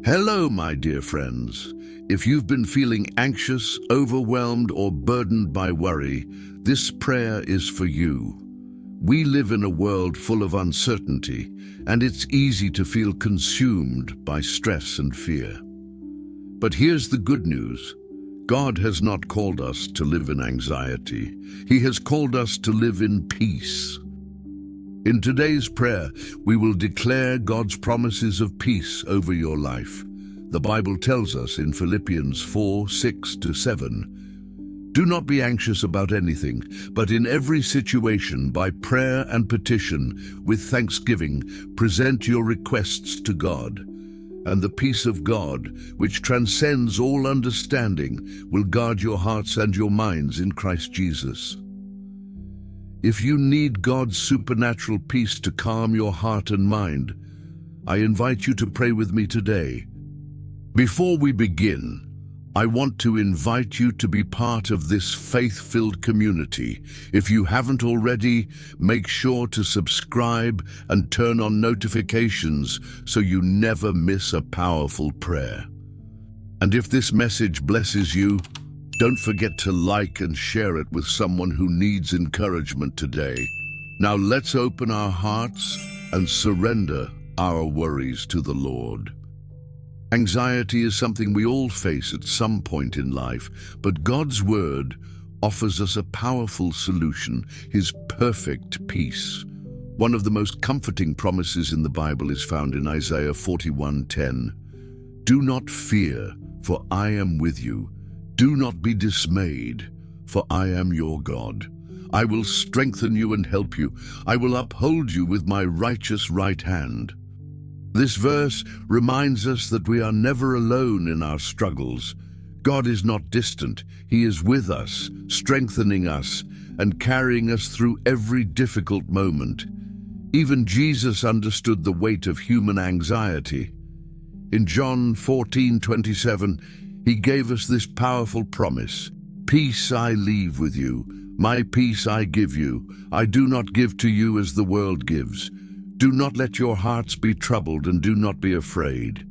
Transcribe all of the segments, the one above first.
Hello, my dear friends. If you've been feeling anxious, overwhelmed, or burdened by worry, this prayer is for you. We live in a world full of uncertainty, and it's easy to feel consumed by stress and fear. But here's the good news. God has not called us to live in anxiety. He has called us to live in peace. In today's prayer, we will declare God's promises of peace over your life. The Bible tells us in Philippians 4:6-7, "Do not be anxious about anything, but in every situation, by prayer and petition, with thanksgiving, present your requests to God. And the peace of God, which transcends all understanding, will guard your hearts and your minds in Christ Jesus." If you need God's supernatural peace to calm your heart and mind, I invite you to pray with me today. Before we begin, I want to invite you to be part of this faith-filled community. If you haven't already, make sure to subscribe and turn on notifications so you never miss a powerful prayer. And if this message blesses you, don't forget to like and share it with someone who needs encouragement today. Now let's open our hearts and surrender our worries to the Lord. Anxiety is something we all face at some point in life, but God's Word offers us a powerful solution, His perfect peace. One of the most comforting promises in the Bible is found in Isaiah 41:10. "Do not fear, for I am with you. Do not be dismayed, for I am your God. I will strengthen you and help you. I will uphold you with my righteous right hand." This verse reminds us that we are never alone in our struggles. God is not distant. He is with us, strengthening us and carrying us through every difficult moment. Even Jesus understood the weight of human anxiety. In John 14:27, He gave us this powerful promise: "Peace I leave with you, my peace I give you. I do not give to you as the world gives. Do not let your hearts be troubled and do not be afraid."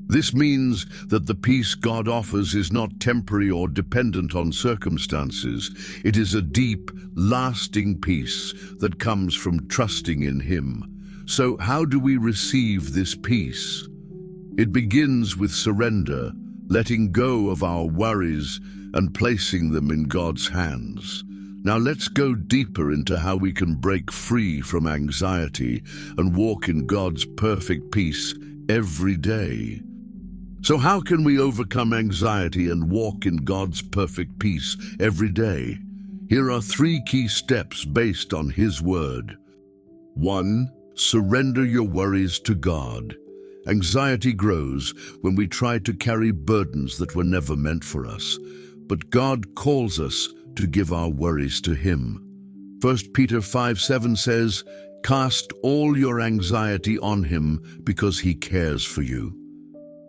This means that the peace God offers is not temporary or dependent on circumstances. It is a deep, lasting peace that comes from trusting in Him. So how do we receive this peace? It begins with surrender, letting go of our worries and placing them in God's hands. Now let's go deeper into how we can break free from anxiety and walk in God's perfect peace every day. So how can we overcome anxiety and walk in God's perfect peace every day? Here are 3 key steps based on His Word. 1. Surrender your worries to God. Anxiety grows when we try to carry burdens that were never meant for us. But God calls us to give our worries to Him. 1 Peter 5:7 says, "Cast all your anxiety on Him because He cares for you."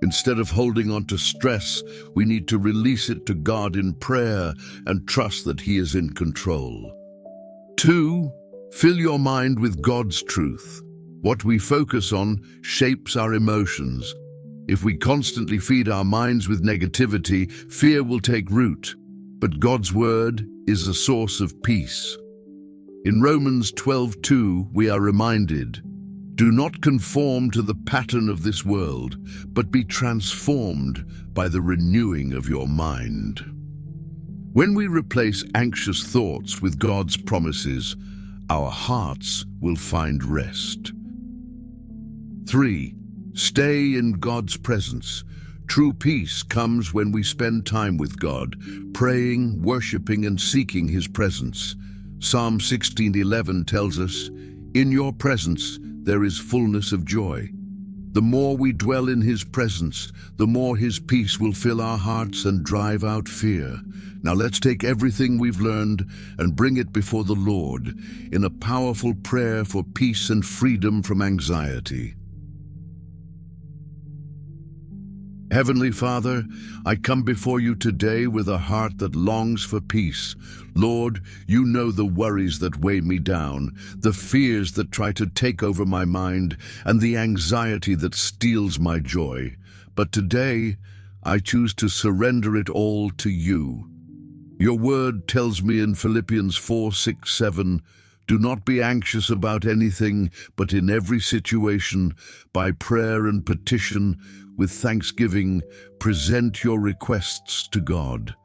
Instead of holding on to stress, we need to release it to God in prayer and trust that He is in control. 2. Fill your mind with God's truth. What we focus on shapes our emotions. If we constantly feed our minds with negativity, fear will take root. But God's Word is a source of peace. In Romans 12:2, we are reminded, "Do not conform to the pattern of this world, but be transformed by the renewing of your mind." When we replace anxious thoughts with God's promises, our hearts will find rest. 3. Stay in God's presence. True peace comes when we spend time with God, praying, worshiping, and seeking His presence. Psalm 16:11 tells us, "In your presence there is fullness of joy." The more we dwell in His presence, the more His peace will fill our hearts and drive out fear. Now let's take everything we've learned and bring it before the Lord in a powerful prayer for peace and freedom from anxiety. Heavenly Father, I come before you today with a heart that longs for peace. Lord, you know the worries that weigh me down, the fears that try to take over my mind, and the anxiety that steals my joy. But today, I choose to surrender it all to you. Your word tells me in Philippians 4:6-7, do not be anxious about anything, but in every situation, by prayer and petition, with thanksgiving, present your requests to God.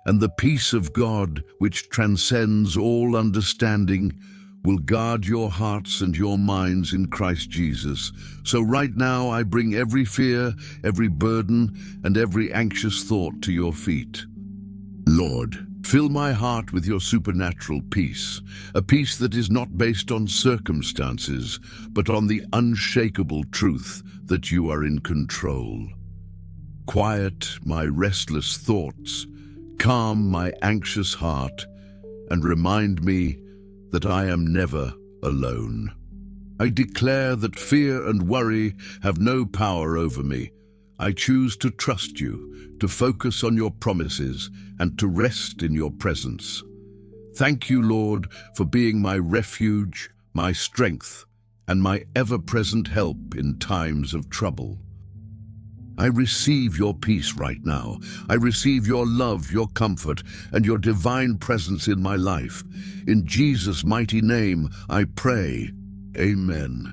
And the peace of God, which transcends all understanding, will guard your hearts and your minds in Christ Jesus. So right now I bring every fear, every burden, and every anxious thought to your feet. Lord, fill my heart with your supernatural peace, a peace that is not based on circumstances, but on the unshakable truth that you are in control. Quiet my restless thoughts, calm my anxious heart, and remind me that I am never alone. I declare that fear and worry have no power over me. I choose to trust you, to focus on your promises, and to rest in your presence. Thank you, Lord, for being my refuge, my strength, and my ever-present help in times of trouble. I receive your peace right now. I receive your love, your comfort, and your divine presence in my life. In Jesus' mighty name, I pray. Amen.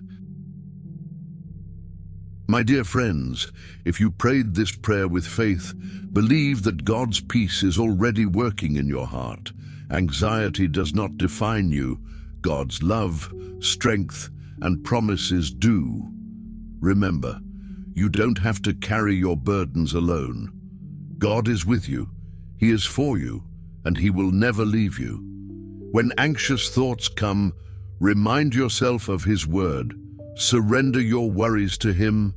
My dear friends, if you prayed this prayer with faith, believe that God's peace is already working in your heart. Anxiety does not define you. God's love, strength, and promises do. Remember, you don't have to carry your burdens alone. God is with you, He is for you, and He will never leave you. When anxious thoughts come, remind yourself of His word. Surrender your worries to Him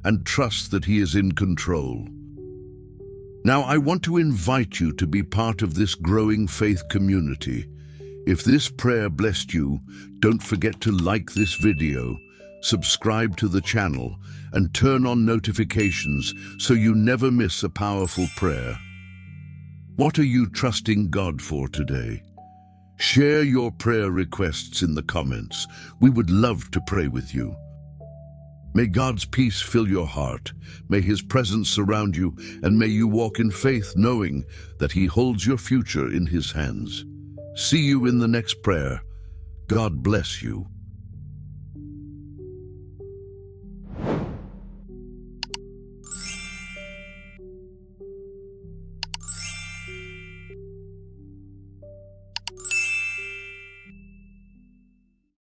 and trust that He is in control. Now, I want to invite you to be part of this growing faith community. If this prayer blessed you, don't forget to like this video, subscribe to the channel, and turn on notifications so you never miss a powerful prayer. What are you trusting God for today? Share your prayer requests in the comments. We would love to pray with you. May God's peace fill your heart. May His presence surround you, and may you walk in faith knowing that He holds your future in His hands. See you in the next prayer. God bless you.